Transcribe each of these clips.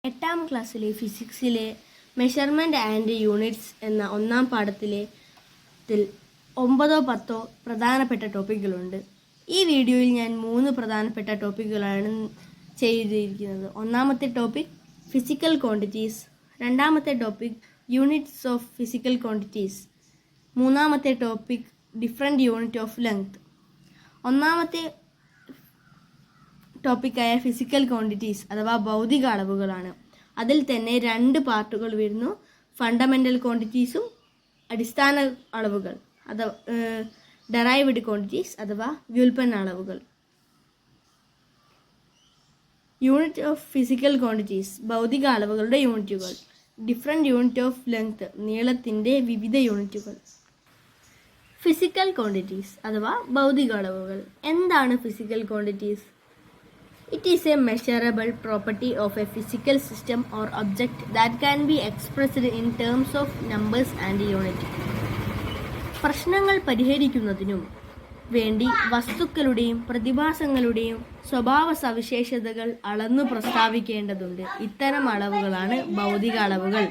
8ാം ക്ലാസ്സിലെ ഫിസിക്സിലെ measurement and units എന്ന 1ാം പാഠത്തിൽ 9 10 പ്രധാനപ്പെട്ട ടോപ്പിക്കുകളുണ്ട്. ഈ വീഡിയോയിൽ ഞാൻ 3 പ്രധാനപ്പെട്ട ടോപ്പിക്കുകളാണ് ചെയ്തിരിക്കുന്നത്. ഒന്നാമത്തെ ടോപ്പിക് ഫിസിക്കൽ ക്വാണ്ടിറ്റീസ്, രണ്ടാമത്തെ topic units of physical quantities, മൂന്നാമത്തെ topic different unit of length. ഒന്നാമത്തെ ടോപ്പിക്കായ ഫിസിക്കൽ ക്വാണ്ടിറ്റീസ് അഥവാ ഭൗതിക അളവുകളാണ്. അതിൽ തന്നെ 2 പാർട്ടുകൾ വരുന്നു. ഫണ്ടമെൻ്റൽ ക്വാണ്ടിറ്റീസും അടിസ്ഥാന അളവുകൾ അഥവാ ഡെറൈവ്ഡ് ക്വാണ്ടിറ്റീസ് അഥവാ വ്യുൽപ്പന്ന അളവുകൾ. യൂണിറ്റ് ഓഫ് ഫിസിക്കൽ ക്വാണ്ടിറ്റീസ് ഭൗതിക അളവുകളുടെ യൂണിറ്റുകൾ. ഡിഫറെൻറ്റ് യൂണിറ്റ് ഓഫ് ലെങ്ത് നീളത്തിൻ്റെ വിവിധ യൂണിറ്റുകൾ. ഫിസിക്കൽ ക്വാണ്ടിറ്റീസ് അഥവാ ഭൗതിക അളവുകൾ. എന്താണ് physical quantities? It is a measurable property of a physical system or object that can be expressed in terms of numbers and units. പ്രശ്നങ്ങൾ പരിഹരിക്കുന്നതിനും വേണ്ടി വസ്തുക്കളുടെയും പ്രതിഭാസങ്ങളുടെയും സ്വഭാവ സവിശേഷതകൾ അളന്നു പ്രസ്താവിക്കേണ്ടതുണ്ട്. ഇത്തരം അളവുകളാണ് ഭൗതിക അളവുകൾ.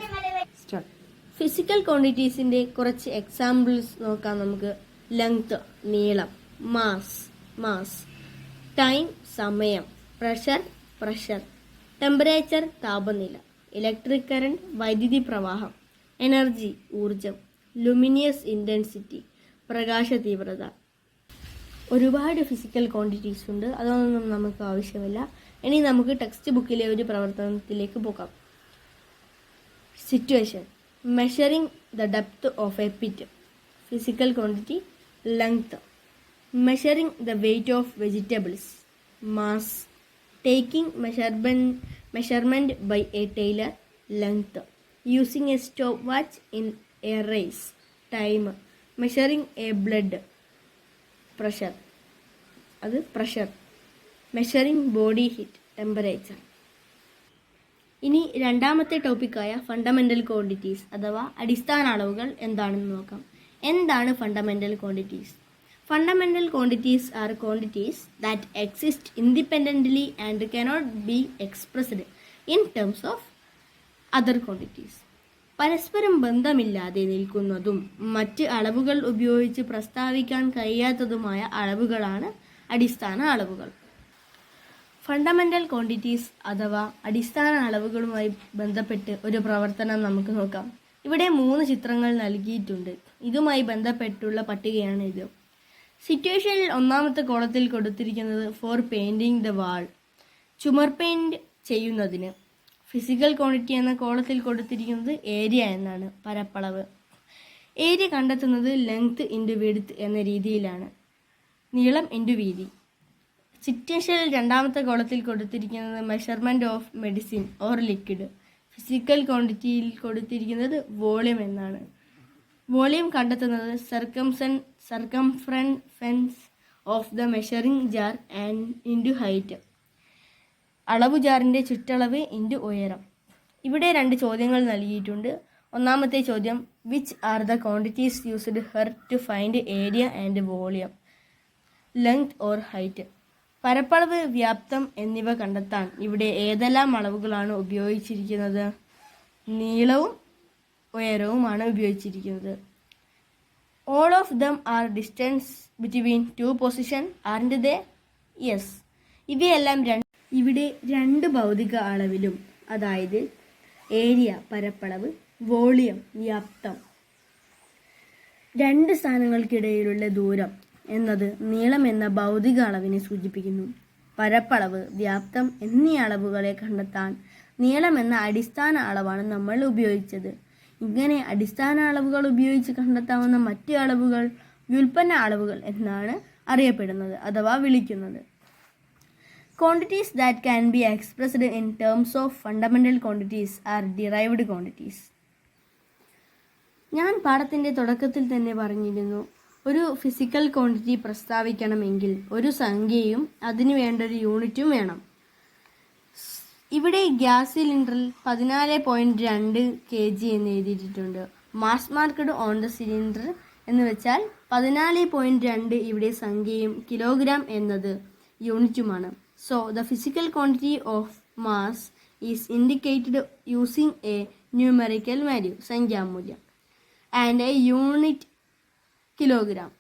ഫിസിക്കൽ ക്വാണ്ടിറ്റീസിൻ്റെ കുറച്ച് എക്സാമ്പിൾസ് നോക്കാം നമുക്ക്. ലെങ്ത് നീളം, മാസ്, ടൈം സമയം, പ്രഷർ, ടെമ്പറേച്ചർ താപനില, ഇലക്ട്രിക് കറണ്ട് വൈദ്യുതി പ്രവാഹം, എനർജി ഊർജം, ലുമിനിയസ് ഇൻറ്റൻസിറ്റി പ്രകാശ തീവ്രത. ഒരുപാട് ഫിസിക്കൽ ക്വാണ്ടിറ്റീസ് ഉണ്ട്, അതൊന്നും നമുക്ക് ആവശ്യമില്ല. ഇനി നമുക്ക് ടെക്സ്റ്റ് ബുക്കിലെ ഒരു പ്രവർത്തനത്തിലേക്ക് പോകാം. Situation: measuring the depth of a pit. Physical quantity length. Measuring the weight of vegetables. Mass. Taking measurement by a tailor. Length. Using a stopwatch in a race. Time. Measuring a blood pressure. Measuring body heat. Temperature. ഇനി രണ്ടാമത്തെ ടോപ്പിക്കായ fundamental quantities അഥവാ അടിസ്ഥാന അളവുകൾ എന്താണെന്ന് നോക്കാം. എന്താണ് fundamental quantities? Fundamental quantities are quantities that exist independently and cannot be expressed in terms of other quantities. പരസ്പരം ബന്ധമില്ലാതെ നിൽക്കുന്നതും മറ്റ് അളവുകൾ ഉപയോഗിച്ച് പ്രസ്താവിക്കാൻ കഴിയാത്തതുമായ അളവുകളാണ് അടിസ്ഥാന അളവുകൾ. ഫണ്ടമെൻ്റൽ ക്വാണ്ടിറ്റീസ് അഥവാ അടിസ്ഥാന അളവുകളുമായി ബന്ധപ്പെട്ട് ഒരു പ്രവർത്തനം നമുക്ക് നോക്കാം. ഇവിടെ 3 ചിത്രങ്ങൾ നൽകിയിട്ടുണ്ട്. ഇതുമായി ബന്ധപ്പെട്ടുള്ള പട്ടികയാണ് ഇത്. സിറ്റുവേഷനിൽ ഒന്നാമത്തെ കോളത്തിൽ കൊടുത്തിരിക്കുന്നത് ഫോർ പെയിൻറ്റിങ് ദ വാൾ, ചുമർ പെയിൻറ് ചെയ്യുന്നതിന്. ഫിസിക്കൽ ക്വാണ്ടിറ്റി എന്ന കോളത്തിൽ കൊടുത്തിരിക്കുന്നത് ഏരിയ എന്നാണ്, പരപ്പളവ്. ഏരിയ കണ്ടെത്തുന്നത് ലെങ്ത് ഇൻറ്റു വിഡ്ത്ത് എന്ന രീതിയിലാണ്, നീളം ഇൻറ്റു വീതി. സിറ്റുവേഷനിൽ രണ്ടാമത്തെ കോളത്തിൽ കൊടുത്തിരിക്കുന്നത് measurement of medicine or liquid. Physical ക്വാണ്ടിറ്റിയിൽ കൊടുത്തിരിക്കുന്നത് വോളിയം എന്നാണ്. വോളിയം കണ്ടെത്തുന്നത് circumference of the measuring jar and into height. അളവു ജാറിൻ്റെ ചുറ്റളവ് ഇൻറ്റു ഉയരം. ഇവിടെ 2 ചോദ്യങ്ങൾ നൽകിയിട്ടുണ്ട്. ഒന്നാമത്തെ ചോദ്യം, which are the quantities used here to find area and volume, length or height. പരപ്പളവ്, വ്യാപ്തം എന്നിവ കണ്ടെത്താൻ ഇവിടെ ഏതെല്ലാം അളവുകളാണ് ഉപയോഗിച്ചിരിക്കുന്നത്? നീളവും ഉയരവുമാണ് ഉപയോഗിച്ചിരിക്കുന്നത്. All of them are distance between 2 position and they? Yes. ഇവയെല്ലാം ഇവിടെ 2 ഭൗതിക അളവിലും, അതായത് ഏരിയ പരപ്പളവ്, വോളിയം വ്യാപ്തം, 2 സ്ഥാനങ്ങൾക്കിടയിലുള്ള ദൂരം എന്നത് നീളം എന്ന ഭൗതിക അളവിനെ സൂചിപ്പിക്കുന്നു. പരപ്പളവ്, വ്യാപ്തം എന്നീ അളവുകളെ കണ്ടെത്താൻ നീളം എന്ന അടിസ്ഥാന അളവാണ് നമ്മൾ ഉപയോഗിച്ചത്. ഇങ്ങനെ അടിസ്ഥാന അളവുകൾ ഉപയോഗിച്ച് കണ്ടെത്താവുന്ന മറ്റ് അളവുകൾ വ്യുൽപ്പന്ന അളവുകൾ എന്നാണ് അറിയപ്പെടുന്നത് അഥവാ വിളിക്കുന്നത്. Quantities that can be expressed in terms of fundamental quantities are derived quantities. ഞാൻ പാഠത്തിൻ്റെ തുടക്കത്തിൽ തന്നെ പറഞ്ഞിരുന്നു, ഒരു ഫിസിക്കൽ ക്വാണ്ടിറ്റി പ്രസ്താവിക്കണമെങ്കിൽ ഒരു സംഖ്യയും അതിന് വേണ്ട ഒരു യൂണിറ്റും വേണം. ഇവിടെ ഗ്യാസ് സിലിണ്ടറിൽ 14.2 kg എന്ന് എഴുതിയിട്ടുണ്ട്. Mass marked on the cylinder എന്ന് വെച്ചാൽ 14.2 ഇവിടെ സംഖ്യയും കിലോഗ്രാം എന്നത് യൂണിറ്റുമാണ്. So the physical quantity of mass is indicated using a numerical value സംഖ്യാമൂല്യം ആൻഡ് എ യൂണിറ്റ് കിലോഗ്രാം.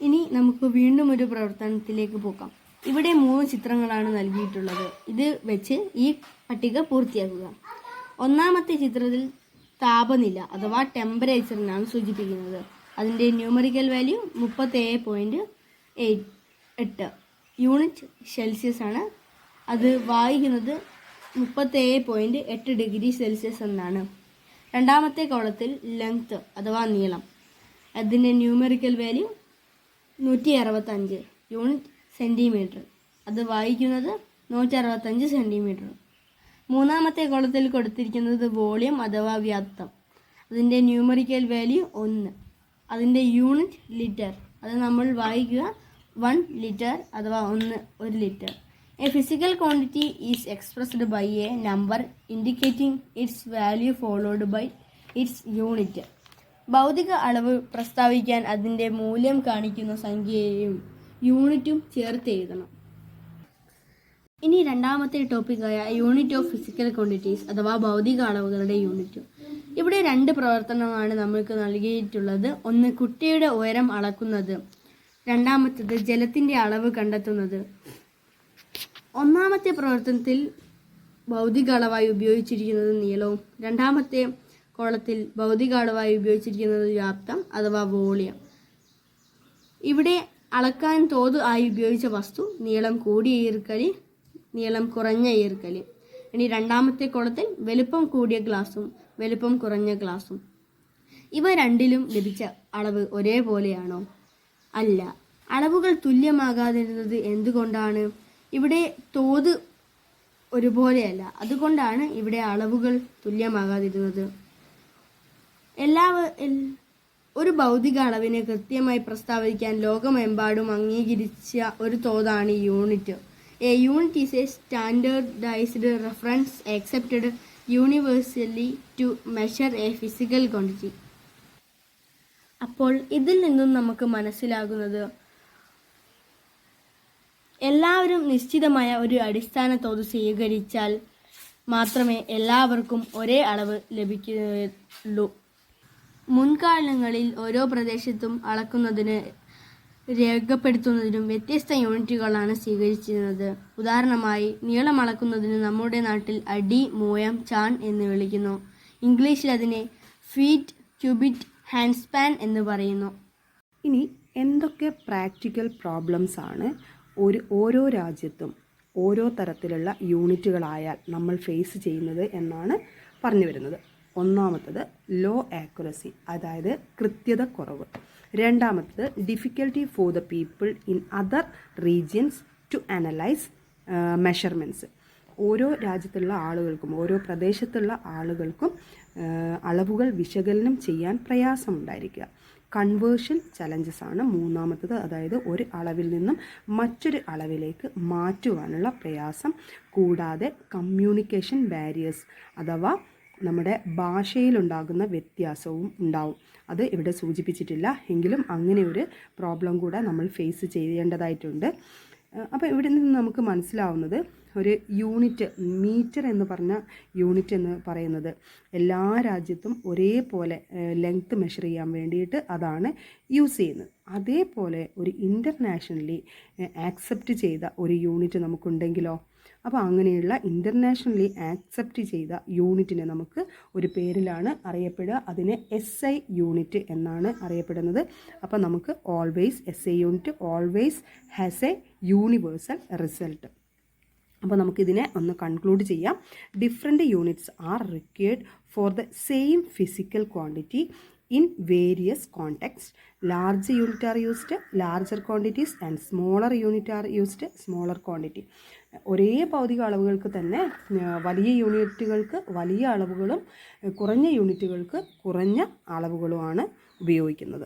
ഇനി നമുക്ക് വീണ്ടും ഒരു പ്രവർത്തനത്തിലേക്ക് പോകാം. ഇവിടെ 3 ചിത്രങ്ങളാണ് നൽകിയിട്ടുള്ളത്. ഇത് വെച്ച് ഈ പട്ടിക പൂർത്തിയാക്കുക. ഒന്നാമത്തെ ചിത്രത്തിൽ താപനില അഥവാ ടെമ്പറേച്ചറിനാണ് സൂചിപ്പിക്കുന്നത്. അതിൻ്റെ ന്യൂമറിക്കൽ വാല്യൂ 37.8 യൂണിറ്റ് സെൽഷ്യസ് ആണ്. അത് വായിക്കുന്നത് 37.8 ഡിഗ്രി സെൽഷ്യസ് എന്നാണ്. രണ്ടാമത്തെ കോളത്തിൽ ലെങ്ത് അഥവാ നീളം, അതിൻ്റെ ന്യൂമറിക്കൽ വാല്യൂ 165 യൂണിറ്റ് സെൻറ്റിമീറ്റർ. അത് വായിക്കുന്നത് 165 സെൻറ്റിമീറ്റർ. മൂന്നാമത്തെ കോളത്തിൽ കൊടുത്തിരിക്കുന്നത് വോളിയം അഥവാ വ്യാപ്തം. അതിൻ്റെ ന്യൂമറിക്കൽ വാല്യൂ 1. അതിൻ്റെ യൂണിറ്റ് ലിറ്റർ. അത് നമ്മൾ വായിക്കുക 1 ലിറ്റർ അഥവാ 1 litre. A physical quantity is expressed by a number indicating its value followed by its unit. ഭൗതിക അളവ് പ്രസ്താവിക്കാൻ അതിൻ്റെ മൂല്യം കാണിക്കുന്ന സംഖ്യയും യൂണിറ്റും ചേർത്ത് എഴുതണം. ഇനി രണ്ടാമത്തെ ടോപ്പിക്കായ യൂണിറ്റ് ഓഫ് ഫിസിക്കൽ ക്വാണ്ടിറ്റീസ് അഥവാ ഭൗതിക അളവുകളുടെ യൂണിറ്റ്. ഇവിടെ 2 പ്രവർത്തനമാണ് നമ്മൾക്ക് നൽകിയിട്ടുള്ളത്. ഒന്ന് കുട്ടിയുടെ ഉയരം അളക്കുന്നത്, രണ്ടാമത്തേത് ജലത്തിൻ്റെ അളവ് കണ്ടെത്തുന്നത്. ഒന്നാമത്തെ പ്രവർത്തനത്തിൽ ഭൗതിക അളവായി ഉപയോഗിച്ചിരിക്കുന്നത് നീളവും, രണ്ടാമത്തെ കോളത്തിൽ ഭൗതിക അളവായി ഉപയോഗിച്ചിരിക്കുന്നത് വ്യാപ്തം അഥവാ വോളിയം. ഇവിടെ അളക്കാൻ തോത് ആയി ഉപയോഗിച്ച വസ്തു നീളം കൂടിയ ഈർക്കലി, നീളം കുറഞ്ഞ ഈർക്കലി. ഇനി രണ്ടാമത്തെ കോളത്തിൽ വലുപ്പം കൂടിയ ഗ്ലാസും വലുപ്പം കുറഞ്ഞ ഗ്ലാസും. ഇവ രണ്ടിലും ലഭിച്ച അളവ് ഒരേപോലെയാണോ? അല്ല. അളവുകൾ തുല്യമാകാതിരുന്നത് എന്തുകൊണ്ടാണ്? ഇവിടെ തോത് ഒരുപോലെയല്ല, അതുകൊണ്ടാണ് ഇവിടെ അളവുകൾ തുല്യമാകാതിരുന്നത്. ഒരു ഭൗതിക അളവിനെ കൃത്യമായി പ്രസ്താവിക്കാൻ ലോകമെമ്പാടും അംഗീകരിച്ച ഒരു തോതാണ് unit. A unit is a standardised reference accepted universally to measure a physical quantity. അപ്പോൾ ഇതിൽ നിന്നും നമുക്ക് മനസ്സിലാകുന്നത് എല്ലാവരും നിശ്ചിതമായ ഒരു അടിസ്ഥാന തോത് സ്വീകരിച്ചാൽ മാത്രമേ എല്ലാവർക്കും ഒരേ അളവ് ലഭിക്കുകയുള്ളൂ. മുൻകാലങ്ങളിൽ ഓരോ പ്രദേശത്തും അളക്കുന്നതിന് രേഖപ്പെടുത്തുന്നതിനും വ്യത്യസ്ത യൂണിറ്റുകളാണ് സ്വീകരിച്ചിരുന്നത്. ഉദാഹരണമായി നീളം അളക്കുന്നതിന് നമ്മുടെ നാട്ടിൽ അടി, മൂയം, ചാൺ എന്ന് വിളിക്കുന്നു. ഇംഗ്ലീഷിൽ അതിനെ ഫീറ്റ്, ക്യൂബിറ്റ്, ഹാൻഡ് സ്പാൻ എന്ന് പറയുന്നു. ഇനി എന്തൊക്കെ പ്രാക്ടിക്കൽ പ്രോബ്ലംസ് ആണ് ഓരോ രാജ്യത്തും ഓരോ തരത്തിലുള്ള യൂണിറ്റുകളായാൽ നമ്മൾ ഫേസ് ചെയ്യുന്നത് എന്നാണ് പറഞ്ഞു വരുന്നത്. ഒന്നാമത്തത് ലോ ആക്യുറസി, അതായത് കൃത്യത കുറവ്. രണ്ടാമത്തത് difficulty for the people in other regions to analyse measurements. ഓരോ രാജ്യത്തുള്ള ആളുകൾക്കും ഓരോ പ്രദേശത്തുള്ള ആളുകൾക്കും അളവുകൾ വിശകലനം ചെയ്യാൻ പ്രയാസമുണ്ടായിരിക്കുക. കൺവേർഷൻ ചലഞ്ചസ് ആണ് മൂന്നാമത്തത്, അതായത് ഒരു അളവിൽ നിന്നും മറ്റൊരു അളവിലേക്ക് മാറ്റുവാനുള്ള പ്രയാസം. കൂടാതെ കമ്മ്യൂണിക്കേഷൻ ബാരിയേഴ്സ് അഥവാ നമ്മുടെ ഭാഷയിലുണ്ടാകുന്ന വ്യത്യാസവും ഉണ്ടാവും. അത് ഇവിടെ സൂചിപ്പിച്ചിട്ടില്ല, എങ്കിലും അങ്ങനെ ഒരു പ്രോബ്ലം കൂടെ നമ്മൾ ഫേസ് ചെയ്യേണ്ടതായിട്ടുണ്ട്. അപ്പോൾ ഇവിടെ നിന്ന് നമുക്ക് മനസ്സിലാവുന്നത് ഒരു യൂണിറ്റ്, മീറ്റർ എന്ന് പറഞ്ഞ യൂണിറ്റ് എന്ന് പറയുന്നത് എല്ലാ രാജ്യത്തും ഒരേപോലെ ലെങ്ത്ത് മെഷർ ചെയ്യാൻ വേണ്ടിയിട്ട് അതാണ് യൂസ് ചെയ്യുന്നത്. അതേപോലെ ഒരു ഇൻ്റർനാഷണലി ആക്സെപ്റ്റ് ചെയ്ത ഒരു യൂണിറ്റ് നമുക്കുണ്ടെങ്കിലോ, അപ്പോൾ അങ്ങനെയുള്ള ഇൻ്റർനാഷണലി ആക്സെപ്റ്റ് ചെയ്ത യൂണിറ്റിനെ നമുക്ക് ഒരു പേരിലാണ് അറിയപ്പെടുക. അതിനെ SI യൂണിറ്റ് എന്നാണ് അറിയപ്പെടുന്നത്. അപ്പോൾ നമുക്ക് always SI unit always has A universal result. അപ്പോൾ നമുക്കിതിനെ ഒന്ന് കൺക്ലൂഡ് ചെയ്യാം. Different units are required for the same physical quantity in various contexts. Large unit are used, larger quantities, and smaller unit are used, smaller quantity. ഒരേ ഭൗതിക അളവുകൾക്ക് തന്നെ വലിയ യൂണിറ്റുകൾക്ക് വലിയ അളവുകളും കുറഞ്ഞ യൂണിറ്റുകൾക്ക് കുറഞ്ഞ അളവുകളുമാണ് ഉപയോഗിക്കുന്നത്.